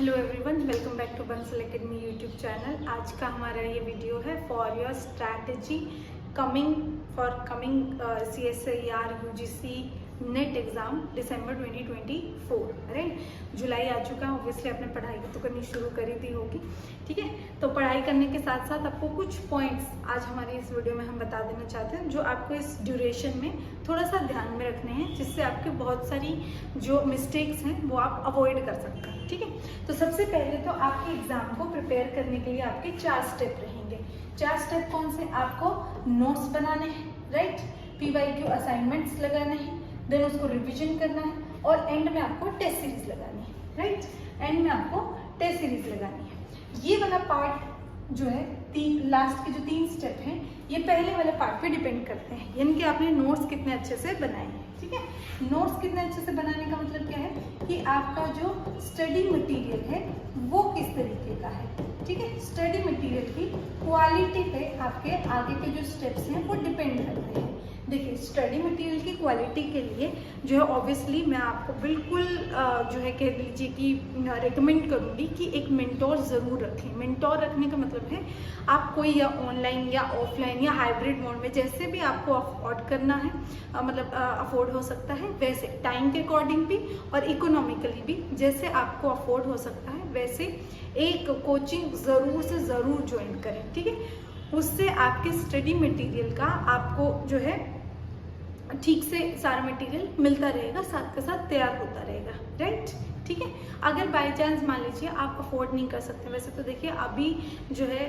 Hello everyone, welcome back to Bansal academy YouTube channel. आज का हमारा ये वीडियो है for your strategy coming CSIR UGC net exam दिसंबर 2024। राइट, जुलाई आ चुका है। ऑब्वियसली आपने पढ़ाई तो करनी शुरू करी दी होगी, ठीक है। तो पढ़ाई करने के साथ साथ आपको कुछ पॉइंट्स आज हमारी इस वीडियो में हम बता देना चाहते हैं जो आपको इस ड्यूरेशन में थोड़ा सा ध्यान में रखने हैं, जिससे आपके बहुत सारी जो मिस्टेक्स हैं वो आप अवॉइड कर सकते हैं, ठीक है। तो सबसे पहले तो आपके एग्जाम को प्रिपेयर करने के लिए आपके 4 स्टेप रहेंगे। 4 स्टेप कौन से? आपको नोट्स बनाने हैं, राइट, PYQ असाइनमेंट्स लगाने हैं, देन उसको रिवीजन करना है और एंड में आपको टेस्ट सीरीज लगानी है, राइट। एंड में आपको टेस्ट सीरीज लगानी है। ये वाला पार्ट जो है लास्ट के जो 3 स्टेप हैं ये पहले वाले पार्ट पे डिपेंड करते हैं, यानी कि आपने नोट्स कितने अच्छे से बनाए हैं, ठीक है। नोट्स कितने अच्छे से बनाने का मतलब क्या है कि आपका जो स्टडी मटेरियल है वो किस तरीके का है, ठीक है। स्टडी मटेरियल की क्वालिटी पे आपके आगे के जो स्टेप्स हैं वो डिपेंड करते हैं। देखिए, स्टडी मटेरियल की क्वालिटी के लिए जो है ऑब्वियसली मैं आपको बिल्कुल जो है कह लीजिए कि रेकमेंड करूँगी कि एक मेंटोर ज़रूर रखें। मेंटोर रखने का मतलब है आप कोई या ऑनलाइन या ऑफलाइन या हाइब्रिड मोड में जैसे भी आपको अफोर्ड करना है, मतलब अफोर्ड हो सकता है वैसे, टाइम के अकॉर्डिंग भी और इकोनॉमिकली भी जैसे आपको अफोर्ड हो सकता है वैसे एक कोचिंग ज़रूर से ज़रूर ज्वाइन करें, ठीक है। उससे आपके स्टडी मटेरियल का आपको जो है ठीक से सारा मटेरियल मिलता रहेगा, साथ के साथ तैयार होता रहेगा, राइट, ठीक है। अगर बाय चांस मान लीजिए आप अफोर्ड नहीं कर सकते, वैसे तो देखिए अभी जो है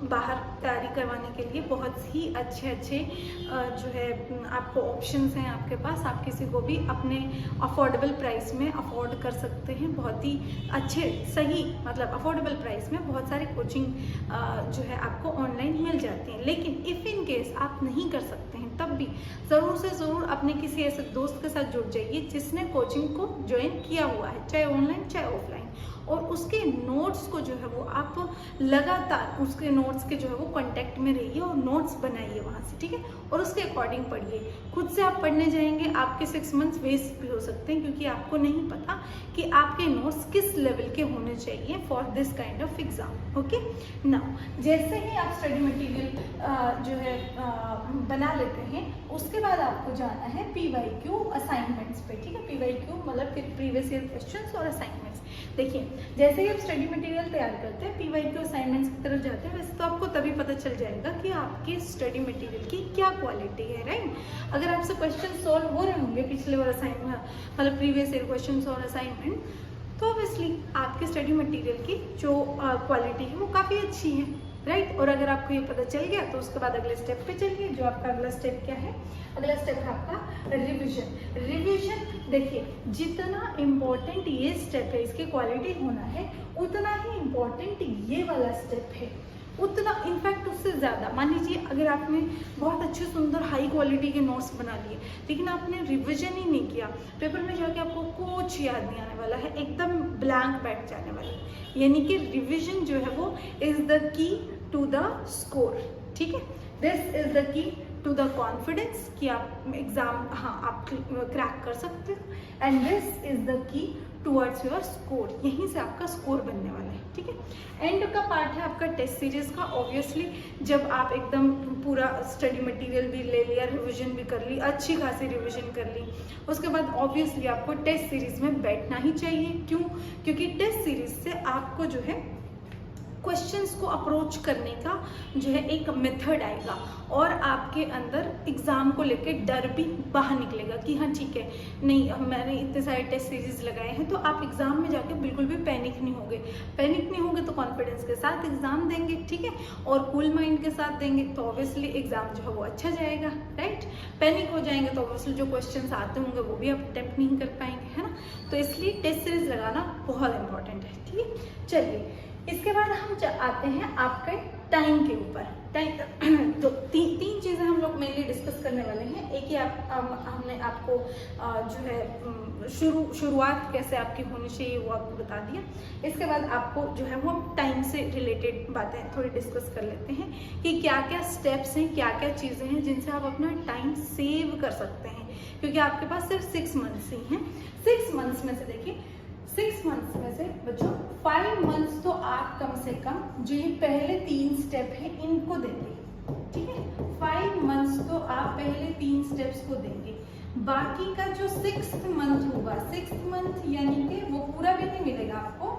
बाहर तैयारी करवाने के लिए बहुत ही अच्छे जो है आपको ऑप्शंस हैं आपके पास। आप किसी को भी अपने अफोर्डेबल प्राइस में अफोर्ड कर सकते हैं, बहुत ही अच्छे सही मतलब अफोर्डेबल प्राइस में बहुत सारे कोचिंग जो है आपको ऑनलाइन मिल जाती हैं। लेकिन इफ़ इन केस आप नहीं कर सकते हैं तब भी ज़रूर से ज़रूर अपने किसी ऐसे दोस्त के साथ जुड़ जाइए जिसने कोचिंग को ज्वाइन किया हुआ है, चाहे ऑनलाइन चाहे ऑफलाइन, और उसके नोट्स को जो है वो आप लगातार उसके नोट्स के जो है वो कांटेक्ट में रहिए और नोट्स बनाइए वहाँ से, ठीक है। और उसके अकॉर्डिंग पढ़िए। खुद से आप पढ़ने जाएंगे आपके 6 मंथ्स वेस्ट भी हो सकते हैं, क्योंकि आपको नहीं पता कि आपके नोट्स किस लेवल के होने चाहिए for this kind of exam, okay. Now जैसे ही आप स्टडी मटेरियल जो है बना लेते हैं, उसके बाद आपको जाना है PYQ असाइनमेंट्स पे, ठीक है। PYQ मतलब प्रीवियस ईयर क्वेश्चंस और असाइनमेंट्स। देखिए, जैसे ही आप स्टडी मटेरियल तैयार करते हैं, PYQ असाइनमेंट्स की तरफ जाते हैं, वैसे तो आपको तभी पता चल जाएगा कि आपके स्टडी मटेरियल की क्या क्वालिटी है, राइट। अगर आपसे क्वेश्चन सॉल्व हो रहे होंगे पिछले बार असाइनमेंट मतलब प्रीवियस ईयर क्वेश्चन और असाइनमेंट, तो ऑब्वियसली आपके स्टडी मटेरियल की जो क्वालिटी है वो काफ़ी अच्छी है, राइट। और अगर आपको ये पता चल गया तो उसके बाद अगले स्टेप पे चलिए। जो आपका अगला स्टेप क्या है? अगला स्टेप है आपका रिवीजन। रिवीजन देखिए, जितना इम्पोर्टेंट ये स्टेप है इसकी क्वालिटी होना है, उतना ही इम्पोर्टेंट ये वाला स्टेप है, उतना इनफैक्ट उससे ज़्यादा। मान लीजिए अगर आपने बहुत अच्छे सुंदर हाई क्वालिटी के नोट्स बना लिए लेकिन आपने रिवीजन ही नहीं किया, पेपर में जाके आपको कुछ याद नहीं आने वाला है, एकदम ब्लैंक बैठ जाने वाला है। यानी कि रिवीजन जो है वो is the key to the score, ठीक है। This is the key to the confidence कि आप एग्जाम आप क्रैक कर सकते हो, and this is the key towards your score. यहीं से आपका स्कोर बनने वाला है, ठीक है। एंड का पार्ट है आपका टेस्ट सीरीज का। ऑब्वियसली जब आप एकदम पूरा स्टडी मटेरियल भी ले लिया, रिवीजन भी कर ली, अच्छी खासी रिवीजन कर ली, उसके बाद ऑब्वियसली आपको टेस्ट सीरीज में बैठना ही चाहिए। क्यों? क्योंकि टेस्ट सीरीज से आपको जो है क्वेश्चंस को अप्रोच करने का जो है एक मेथड आएगा और आपके अंदर एग्ज़ाम को लेके डर भी बाहर निकलेगा कि हाँ ठीक है, नहीं मैंने इतने सारे टेस्ट सीरीज लगाए हैं, तो आप एग्ज़ाम में जाके बिल्कुल भी पैनिक नहीं होगे। पैनिक नहीं होगे तो कॉन्फिडेंस के साथ एग्ज़ाम देंगे, ठीक है, और कूल माइंड के साथ देंगे तो ऑब्वियसली एग्ज़ाम जो है वो अच्छा जाएगा, राइट। पैनिक हो जाएंगे तो ऑब्वियसली जो क्वेश्चन आते होंगे वो भी आप अटेम्प्ट नहीं कर पाएंगे, है ना। तो इसलिए टेस्ट सीरीज लगाना बहुत इंपॉर्टेंट है, ठीक है। चलिए, इसके बाद हम आते हैं आपके टाइम के ऊपर। टाइम तो तीन चीज़ें हम लोग मेनली डिस्कस करने वाले हैं। एक ही हमने आपको जो है शुरुआत कैसे आपकी होनी चाहिए वो आपको बता दिया। इसके बाद आपको जो है वो टाइम से रिलेटेड बातें थोड़ी डिस्कस कर लेते हैं कि क्या क्या स्टेप्स हैं, क्या क्या चीज़ें हैं जिनसे आप अपना टाइम सेव कर सकते हैं, क्योंकि आपके पास सिर्फ 6 मंथ्स ही हैं। 6 मंथ्स में से देखिए 6 मंथ्स में से बच्चों 5 मंथ्स तो आप कम से कम जो ये पहले 3 स्टेप है इनको देंगे, ठीक है। 5 मंथ्स तो आप पहले 3 स्टेप्स को देंगे। बाकी का जो 6th मंथ होगा, 6th मंथ यानी कि वो पूरा भी नहीं मिलेगा आपको।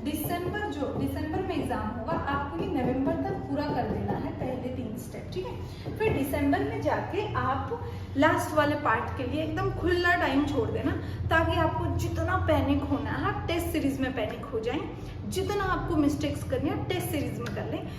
दिसंबर में एग्जाम होगा, आपको ये नवंबर तक पूरा कर देना है पहले 3 स्टेप, ठीक है। फिर दिसंबर में जाके आप लास्ट वाले पार्ट के लिए एकदम खुला टाइम छोड़ देना, ताकि आपको जितना पैनिक होना है आप टेस्ट सीरीज में पैनिक हो जाएं, जितना आपको मिस्टेक्स करनी है टेस्ट सीरीज में कर लें।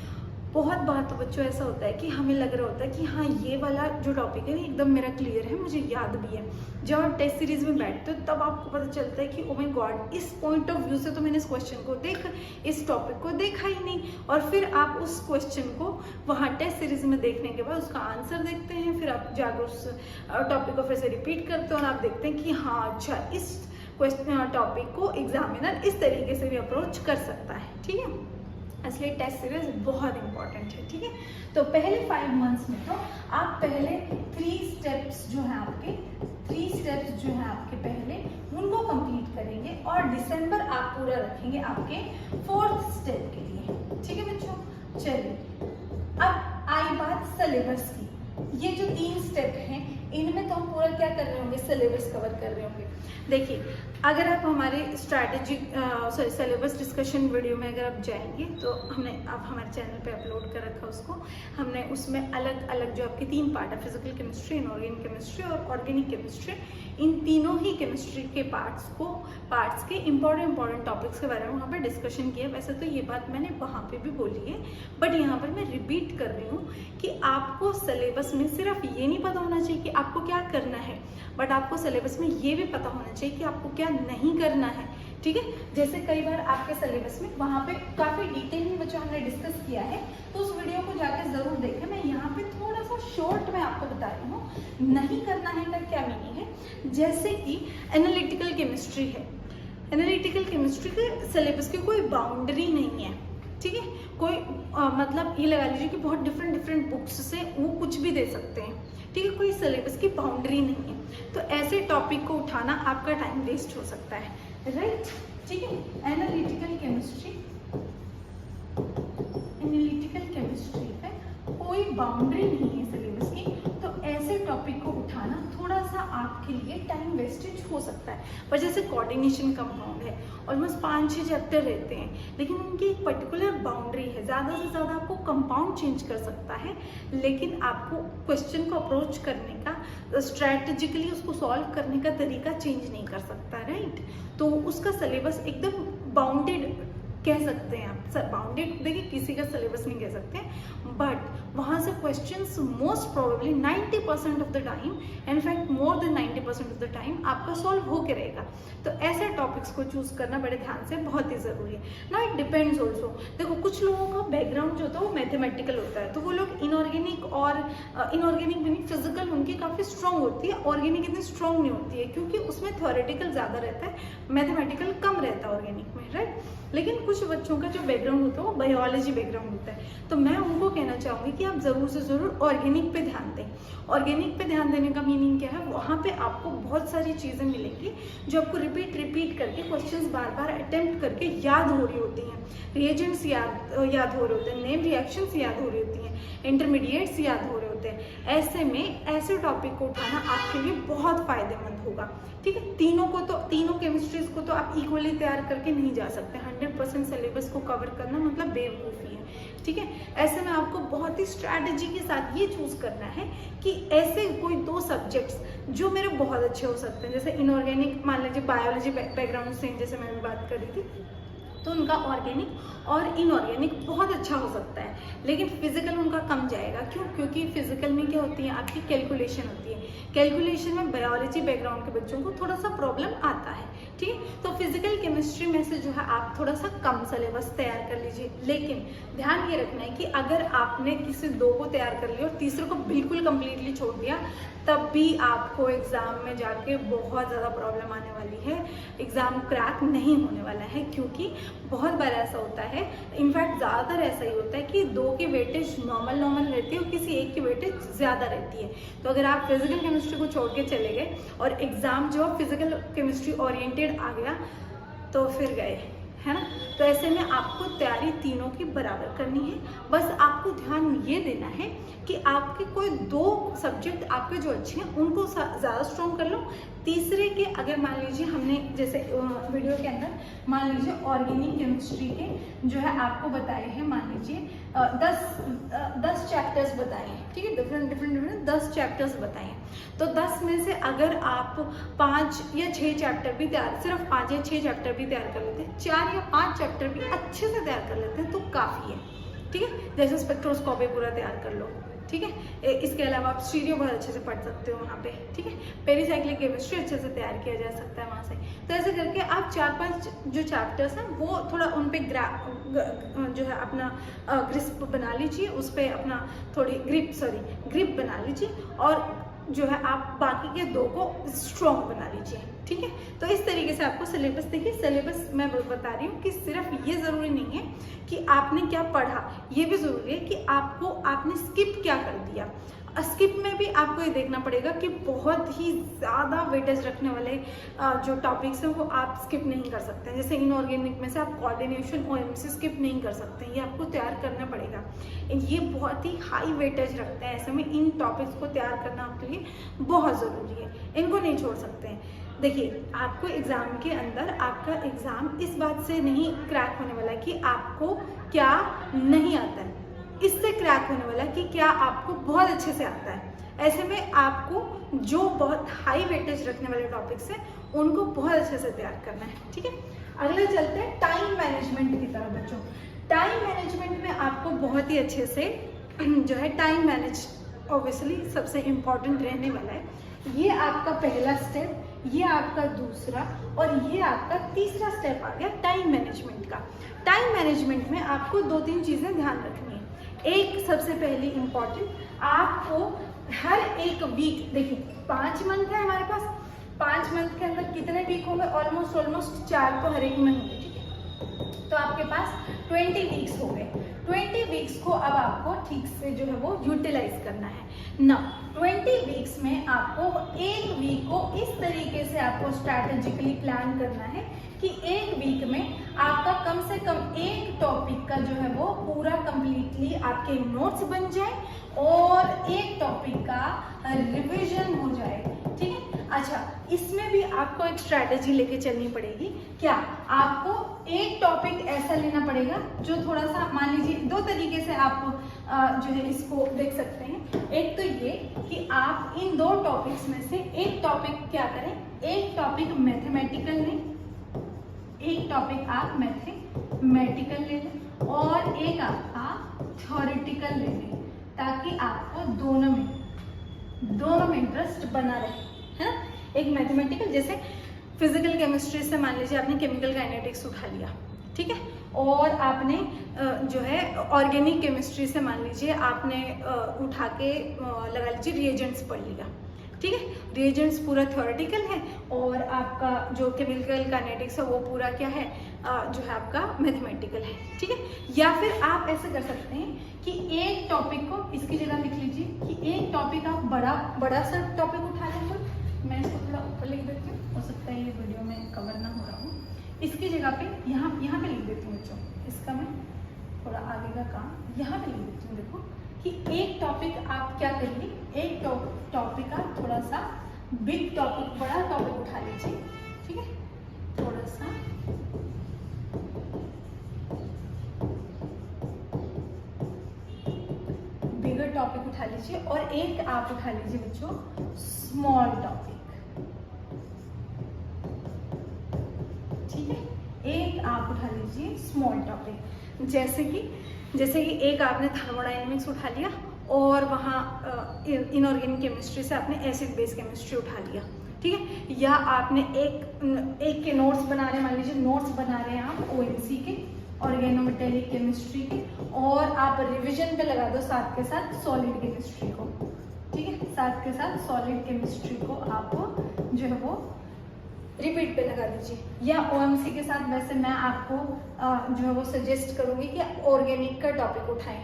बहुत बार तो बच्चों ऐसा होता है कि हमें लग रहा होता है कि हाँ ये वाला जो टॉपिक है एकदम मेरा क्लियर है, मुझे याद भी है। जब आप टेस्ट सीरीज में बैठते हो तब आपको पता चलता है कि ओ माय गॉड, इस पॉइंट ऑफ व्यू से तो मैंने इस क्वेश्चन को देखा, इस टॉपिक को देखा ही नहीं। और फिर आप उस क्वेश्चन को वहाँ टेस्ट सीरीज में देखने के बाद उसका आंसर देखते हैं, फिर आप जाकर उस टॉपिक को फिर से रिपीट करते हो और आप देखते हैं कि हाँ अच्छा इस क्वेश्चन टॉपिक को एग्जामिनर इस तरीके से भी अप्रोच कर सकता है, ठीक है। इसलिए टेस्ट सीरीज बहुत इंपॉर्टेंट है, ठीक है। तो पहले 5 मंथ्स में तो आप पहले 3 स्टेप्स जो हैं आपके पहले उनको कंप्लीट करेंगे और दिसंबर आप पूरा रखेंगे आपके 4th स्टेप के लिए, ठीक है बच्चों। चलिए अब आई बात सिलेबस की। ये जो 3 स्टेप हैं इनमें तो हम पूरा क्या कर रहे होंगे, सिलेबस कवर कर रहे होंगे। देखिए अगर आप हमारे सिलेबस डिस्कशन वीडियो में अगर आप जाएंगे तो हमने आप हमारे चैनल पे अपलोड कर रखा उसको। हमने उसमें अलग अलग जो आपके 3 पार्ट है, फिजिकल केमिस्ट्री, इनऑर्गेनिक केमिस्ट्री और ऑर्गेनिक केमिस्ट्री, इन तीनों ही केमिस्ट्री के पार्ट्स के इंपॉर्टेंट टॉपिक्स के बारे में वहाँ पे डिस्कशन किया। वैसे तो ये बात मैंने वहाँ पे भी बोली है, बट यहाँ पर मैं रिपीट कर रही हूँ कि आपको सिलेबस में सिर्फ ये नहीं पता होना चाहिए कि आपको क्या करना है, बट आपको सिलेबस में ये भी पता होना चाहिए कि आपको क्या नहीं करना है, ठीक है। जैसे कई बार आपके सिलेबस में वहाँ पे काफ़ी डिटेल में बच्चों हमने डिस्कस किया है, तो उस वीडियो को जाकर ज़रूर देखें। मैं यहाँ पे थोड़ा सा शॉर्ट में आपको बता रही हूँ नहीं करना है का क्या मीनिंग है। जैसे कि एनालिटिकल केमिस्ट्री है, एनालिटिकल केमिस्ट्री के सिलेबस की कोई बाउंड्री नहीं है, ठीक है। कोई मतलब ये लगा लीजिए कि बहुत डिफरेंट बुक्स से वो कुछ भी दे सकते हैं, ठीक है। कोई सिलेबस की बाउंड्री नहीं है, तो ऐसे टॉपिक को उठाना आपका टाइम वेस्ट हो सकता है, राइट, ठीक है। एनालिटिकल केमिस्ट्री पे कोई बाउंड्री नहीं है सिलेबस की, तो ऐसे टॉपिक को उठाना थोड़ा सा आपके लिए टाइम वेस्टेज हो सकता है। पर जैसे कोऑर्डिनेशन कंपाउंड है, ऑलमोस्ट 5-6 चैप्टर रहते हैं, लेकिन उनकी एक पर्टिकुलर बाउंड्री है। ज़्यादा से ज़्यादा आपको कंपाउंड चेंज कर सकता है, लेकिन आपको क्वेश्चन को अप्रोच करने का, स्ट्रैटेजिकली उसको सॉल्व करने का तरीका चेंज नहीं कर सकता, राइट। तो उसका सिलेबस एकदम बाउंडेड कह सकते हैं आप, सर बाउंडेड देखिए किसी का सिलेबस नहीं कह सकते, बट वहाँ से questions most probably 90% of the time, in fact more than 90% of the time आपका सॉल्व होके रहेगा। तो ऐसे टॉपिक्स को चूज करना बड़े ध्यान से बहुत ही ज़रूरी है ना। इट डिपेंड्स ऑल्सो, देखो कुछ लोगों का बैकग्राउंड जो होता है वो मैथमेटिकल होता है, तो वो लोग इनऑर्गेनिक और इनऑर्गेनिक मीनिंग फिजिकल उनकी काफ़ी स्ट्रॉन्ग होती है, ऑर्गेनिक इतनी स्ट्रॉन्ग नहीं होती है, क्योंकि उसमें थ्योरेटिकल ज़्यादा रहता है, मैथमेटिकल कम रहता है ऑर्गेनिक में, राइट। लेकिन कुछ बच्चों का जो बैकग्राउंड होता है वो बायोलॉजी बैकग्राउंड होता है, तो मैं उनको कहना चाहूँगी कि आप ज़रूर से ज़रूर ऑर्गेनिक पे ध्यान दें। ऑर्गेनिक पे ध्यान देने का मीनिंग क्या है, वहाँ पे आपको बहुत सारी चीज़ें मिलेंगी जो आपको रिपीट करके क्वेश्चंस बार बार अटेम्प्ट करके याद हो रही होती हैं। रिएजेंट्स याद हो रहे होते हैं, नेम रिएक्शंस याद हो रही होती हैं, इंटरमीडिएट्स याद हो रहे होते हैं। ऐसे में ऐसे टॉपिक को उठाना आपके लिए बहुत फायदेमंद होगा, ठीक है। तीनों केमिस्ट्रीज को तो आप इक्वली तैयार करके नहीं जा सकते, 100% सिलेबस को कवर करना मतलब बेवकूफ़ी है, ठीक है। ऐसे में आपको बहुत ही स्ट्रैटेजी के साथ ये चूज करना है कि ऐसे कोई 2 सब्जेक्ट्स जो मेरे बहुत अच्छे हो सकते हैं, जैसे इनऑर्गेनिक मान लीजिए बायोलॉजी बैकग्राउंड से जैसे मैं भी बात कर रही थी, तो उनका ऑर्गेनिक और इनऑर्गेनिक बहुत अच्छा हो सकता है, लेकिन फिजिकल उनका कम जाएगा। क्यों? क्योंकि फिजिकल में क्या होती है, आपकी कैलकुलेशन होती है। कैलकुलेशन में बायोलॉजी बैकग्राउंड के बच्चों को थोड़ा सा प्रॉब्लम आता है, ठीक है। तो फिजिकल केमिस्ट्री में से जो है आप थोड़ा सा कम सिलेबस तैयार कर लीजिए, लेकिन ध्यान ये रखना है कि अगर आपने किसी 2 को तैयार कर लिया और तीसरे को बिल्कुल कंप्लीटली छोड़ दिया, तब भी आपको एग्जाम में जाके बहुत ज़्यादा प्रॉब्लम आने वाली है, एग्जाम क्रैक नहीं होने वाला है। क्योंकि बहुत बार ऐसा होता है, इनफैक्ट ज़्यादातर ऐसा ही होता है कि 2 की वेटेज नॉर्मल रहती है और किसी एक की वेटेज ज़्यादा रहती है। तो अगर आप फिजिकल केमिस्ट्री को छोड़ के चले गए और एग्जाम जो फिजिकल केमिस्ट्री ओरिएंटेड आ गया, तो फिर गए, है ना। तो ऐसे में आपको तैयारी तीनों की बराबर करनी है। बस आपको ध्यान ये देना है कि आपके कोई 2 सब्जेक्ट आपके जो अच्छे हैं उनको ज़्यादा स्ट्रॉन्ग कर लो। तीसरे के अगर मान लीजिए हमने जैसे वीडियो के अंदर मान लीजिए ऑर्गेनिक केमिस्ट्री के जो है आपको बताए हैं, मान लीजिए 10 चैप्टर्स बताए हैं, ठीक है, डिफरेंट 10 चैप्टर्स बताए हैं। तो 10 में से अगर आप 5 या 6 चैप्टर भी तैयार, सिर्फ 5 या 6 चैप्टर भी तैयार कर लेते हैं, 4 या 5 चैप्टर भी अच्छे से तैयार कर लेते हैं तो काफ़ी है, ठीक है। जैसे स्पेक्ट्रोस्कोपी पूरा तैयार कर लो, ठीक है। इसके अलावा आप स्टीरियो बहुत अच्छे से पढ़ सकते हो वहाँ पे, ठीक है। पेरीसाइक्लिक केमिस्ट्री अच्छे से तैयार किया जा सकता है वहाँ से। तो ऐसे करके आप 4-5 जो चैप्टर्स हैं वो थोड़ा उन पे जो है अपना ग्रिप बना लीजिए, उस पर अपना थोड़ी ग्रिप बना लीजिए और जो है आप बाकी के 2 को स्ट्रॉन्ग बना लीजिए, ठीक है। तो इस तरीके से आपको सिलेबस, देखिए सिलेबस मैं बता रही हूँ कि सिर्फ ये ज़रूरी नहीं है कि आपने क्या पढ़ा, ये भी ज़रूरी है कि आपने स्किप क्या कर दिया। स्किप में भी आपको ये देखना पड़ेगा कि बहुत ही ज़्यादा वेटेज रखने वाले जो टॉपिक्स हैं वो आप स्किप नहीं कर सकते हैं। जैसे इनऑर्गेनिक में से आप कोऑर्डिनेशन ओएमसी स्किप नहीं कर सकते हैं, ये आपको तैयार करना पड़ेगा। ये बहुत ही हाई वेटेज रखते हैं, ऐसे में इन टॉपिक्स को तैयार करना आपके लिए बहुत ज़रूरी है, इनको नहीं छोड़ सकते हैं। देखिए आपको एग्ज़ाम के अंदर आपका एग्ज़ाम इस बात से नहीं क्रैक होने वाला कि आपको क्या नहीं आता है, इससे क्रैक होने वाला कि क्या आपको बहुत अच्छे से आता है। ऐसे में आपको जो बहुत हाई वेटेज रखने वाले टॉपिक्स हैं उनको बहुत अच्छे से तैयार करना है, ठीक है। अगले चलते हैं टाइम मैनेजमेंट की तरफ बच्चों। टाइम मैनेजमेंट में आपको बहुत ही अच्छे से जो है टाइम मैनेज ऑब्वियसली सबसे इम्पॉर्टेंट रहने वाला है। ये आपका पहला स्टेप, ये आपका दूसरा और ये आपका तीसरा स्टेप आ गया टाइम मैनेजमेंट का। टाइम मैनेजमेंट में आपको 2-3 चीज़ें ध्यान रखनी है। एक सबसे पहली इम्पॉर्टेंट, आपको हर एक वीक, देखिए 5 मंथ है हमारे पास, 5 मंथ के अंदर कितने वीक होंगे, ऑलमोस्ट 4 तो हर एक में होंगे, ठीक है। तो आपके पास 20 वीक्स हो गए। 20 वीक्स को अब आपको ठीक से जो है वो यूटिलाइज करना है ना। 20 वीक्स में आपको एक वीक को इस तरीके से आपको स्ट्रैटेजिकली प्लान करना है कि एक वीक में आपका कम से कम एक टॉपिक का जो है वो पूरा कंप्लीटली आपके नोट्स बन जाए और एक टॉपिक का रिवीजन हो जाए, ठीक है। अच्छा, इसमें भी आपको एक स्ट्रैटेजी लेके चलनी पड़ेगी। क्या आपको एक टॉपिक ऐसा लेना पड़ेगा जो थोड़ा सा, मान लीजिए 2 तरीके से आप जो है इसको देख सकते हैं। एक तो ये कि आप इन 2 टॉपिक्स में से एक टॉपिक क्या करें, एक टॉपिक मैथमेटिकल लें, एक टॉपिक आप मैथमेटिकल ले लें और एक आपका थ्योरेटिकल ले लें, ताकि आपको दोनों में इंटरेस्ट बना रहे, है ना। एक मैथमेटिकल, जैसे फिजिकल केमिस्ट्री से मान लीजिए आपने केमिकल काइनेटिक्स उठा लिया, ठीक है, और आपने जो है ऑर्गेनिक केमिस्ट्री से मान लीजिए आपने उठा के लगा लीजिए रिएजेंट्स पढ़ लिया, ठीक है। रिएजेंट्स पूरा थ्योरेटिकल है और आपका जो केमिकल काइनेटिक्स है वो पूरा क्या है, जो है आपका मैथमेटिकल है, ठीक है। या फिर आप ऐसे कर सकते हैं कि एक टॉपिक को इसकी जगह लिख लीजिए कि एक टॉपिक आप बड़ा सा टॉपिक उठा लेंगे। मैं इसको थोड़ा ऊपर लिख देती हूँ, हो सकता है ये वीडियो में कवर ना हो रहा हो। इसकी जगह पे यहाँ पे लिख देती हूँ बच्चों, इसका मैं थोड़ा आगे का काम यहाँ पे लिख देती हूँ। देखो कि एक टॉपिक आप क्या करिए, एक टॉपिक आप थोड़ा सा बिग टॉपिक, बड़ा टॉपिक उठा लीजिए, ठीक है, थोड़ा सा बिगर टॉपिक उठा लीजिए और एक आप उठा लीजिए बच्चों स्मॉल टॉपिक, ठीक है। एक आप उठा लीजिए स्मॉल टॉपिक, जैसे कि एक आपने थर्मोडायनेमिक्स उठा लिया और वहाँ इनऑर्गेनिक केमिस्ट्री से आपने एसिड बेस केमिस्ट्री उठा लिया, ठीक है। या आपने एक के नोट्स बना रहे हैं, मान लीजिए नोट्स बना रहे हैं आप ओएमसी के ऑर्गेनोमेटेलिक केमिस्ट्री के, और आप रिवीजन पे लगा दो साथ के साथ सॉलिड केमिस्ट्री को, ठीक है। साथ के साथ सॉलिड केमिस्ट्री को आप जो है वो रिपीट पे लगा दीजिए। या ओएमसी के साथ वैसे मैं आपको जो है वो सजेस्ट करूँगी कि ऑर्गेनिक का टॉपिक उठाएं,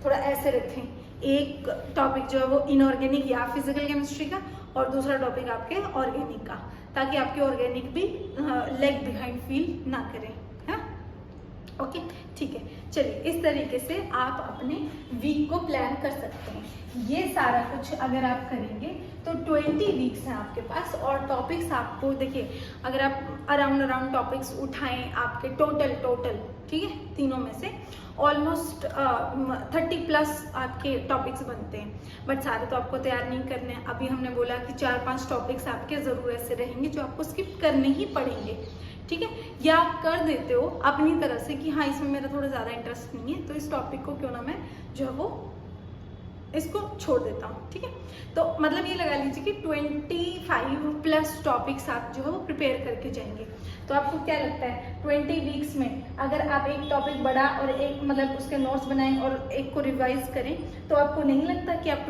थोड़ा ऐसे रखें, एक टॉपिक जो है वो इनऑर्गेनिक या फिजिकल केमिस्ट्री का और दूसरा टॉपिक आपके ऑर्गेनिक का, ताकि आपके ऑर्गेनिक भी लेग बिहाइंड फील ना करें, है ना। ओके ठीक है, चलिए इस तरीके से आप अपने वीक को प्लान कर सकते हैं। ये सारा कुछ अगर आप करेंगे तो 20 वीक्स हैं आपके पास, और टॉपिक्स आपको देखिए, अगर आप अराउंड टॉपिक्स उठाएं आपके टोटल ठीक है, तीनों में से ऑलमोस्ट 30+ आपके टॉपिक्स बनते हैं, बट सारे तो आपको तैयार नहीं करने हैं। अभी हमने बोला कि 4-5 टॉपिक्स आपके जरूर ऐसे रहेंगे जो आपको स्किप करने ही पड़ेंगे, ठीक है, या आप कर देते हो अपनी तरह से कि हाँ इसमें मेरा थोड़ा ज़्यादा इंटरेस्ट नहीं है, तो इस टॉपिक को क्यों ना मैं जो है वो इसको छोड़ देता हूँ, ठीक है। तो मतलब ये लगा लीजिए कि 25+ टॉपिक्स आप जो है वो प्रिपेयर करके जाएंगे। तो आपको क्या लगता है 20 वीक्स में अगर आप एक टॉपिक बड़ा और एक मतलब उसके नोट्स बनाएं और एक को रिवाइज करें, तो आपको नहीं लगता कि आप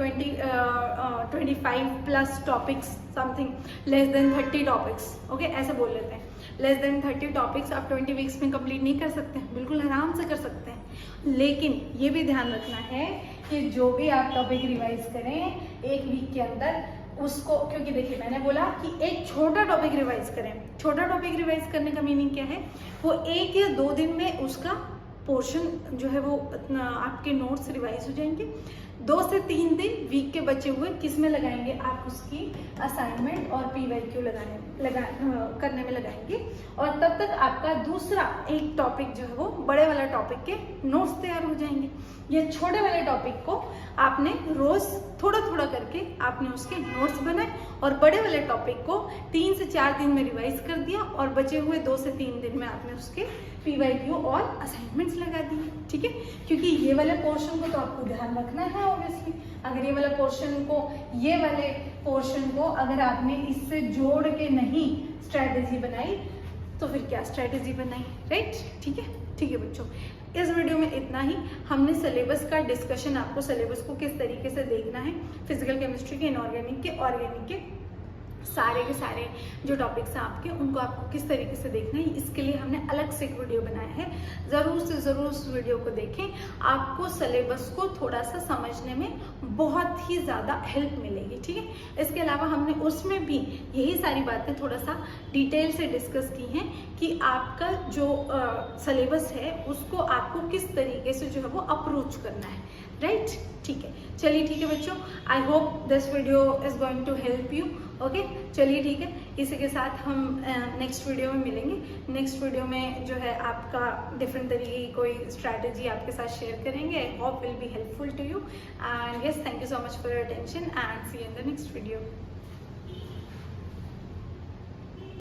25+ topics something less than 30 topics, okay ऐसे बोल लेते हैं, लेस देन 30 टॉपिक्स आप 20 वीक्स में कंप्लीट नहीं कर सकते हैं? बिल्कुल आराम से कर सकते हैं, लेकिन ये भी ध्यान रखना है कि जो भी आप टॉपिक रिवाइज करें एक वीक के अंदर उसको, क्योंकि देखिए मैंने बोला कि एक छोटा टॉपिक रिवाइज करें। छोटा टॉपिक रिवाइज करने का मीनिंग क्या है, वो 1 या 2 दिन में उसका पोर्शन जो है वो आपके नोट्स रिवाइज हो जाएंगे। 2 से 3 दिन वीक के बचे हुए किस में लगाएंगे, आप उसकी असाइनमेंट और PYQ करने में लगाएंगे, और तब तक आपका दूसरा एक टॉपिक जो है वो बड़े वाला टॉपिक के नोट्स तैयार हो जाएंगे। ये छोटे वाले टॉपिक को आपने रोज थोड़ा थोड़ा करके आपने उसके नोट्स बनाए, और बड़े वाले टॉपिक को 3 से 4 दिन में रिवाइज कर दिया, और बचे हुए 2 से 3 दिन में आपने उसके PYQ और असाइनमेंट्स लगा दिए, ठीक है। क्योंकि ये वाले पोर्शन को तो आपको ध्यान रखना है ऑब्वियसली। अगर ये वाले पोर्शन को अगर आपने इससे जोड़ के नहीं स्ट्रैटेजी बनाई तो फिर क्या स्ट्रैटेजी बनाई, राइट। ठीक है बच्चों, इस वीडियो में इतना ही। हमने सिलेबस का डिस्कशन, आपको सिलेबस को किस तरीके से देखना है, फिजिकल केमिस्ट्री के, इनऑर्गेनिक के, ऑर्गेनिक के, सारे के सारे जो टॉपिक्स हैं आपके, उनको आपको किस तरीके से देखना है, इसके लिए हमने अलग से एक वीडियो बनाया है। ज़रूर से ज़रूर उस वीडियो को देखें, आपको सिलेबस को थोड़ा सा समझने में बहुत ही ज़्यादा हेल्प मिलेगी, ठीक है। इसके अलावा हमने उसमें भी यही सारी बातें थोड़ा सा डिटेल से डिस्कस की हैं कि आपका जो सिलेबस है उसको आपको किस तरीके से जो है वो अप्रोच करना है, राइट। ठीक है, चलिए ठीक है बच्चों, I hope this video is going to help you, okay. चलिए ठीक है, इसी के साथ हम नेक्स्ट वीडियो में मिलेंगे। नेक्स्ट वीडियो में जो है आपका डिफरेंट तरीके की कोई स्ट्रैटेजी आपके साथ शेयर करेंगे। I hope will be helpful to you, and yes, thank you so much for your attention, and see you in the next video.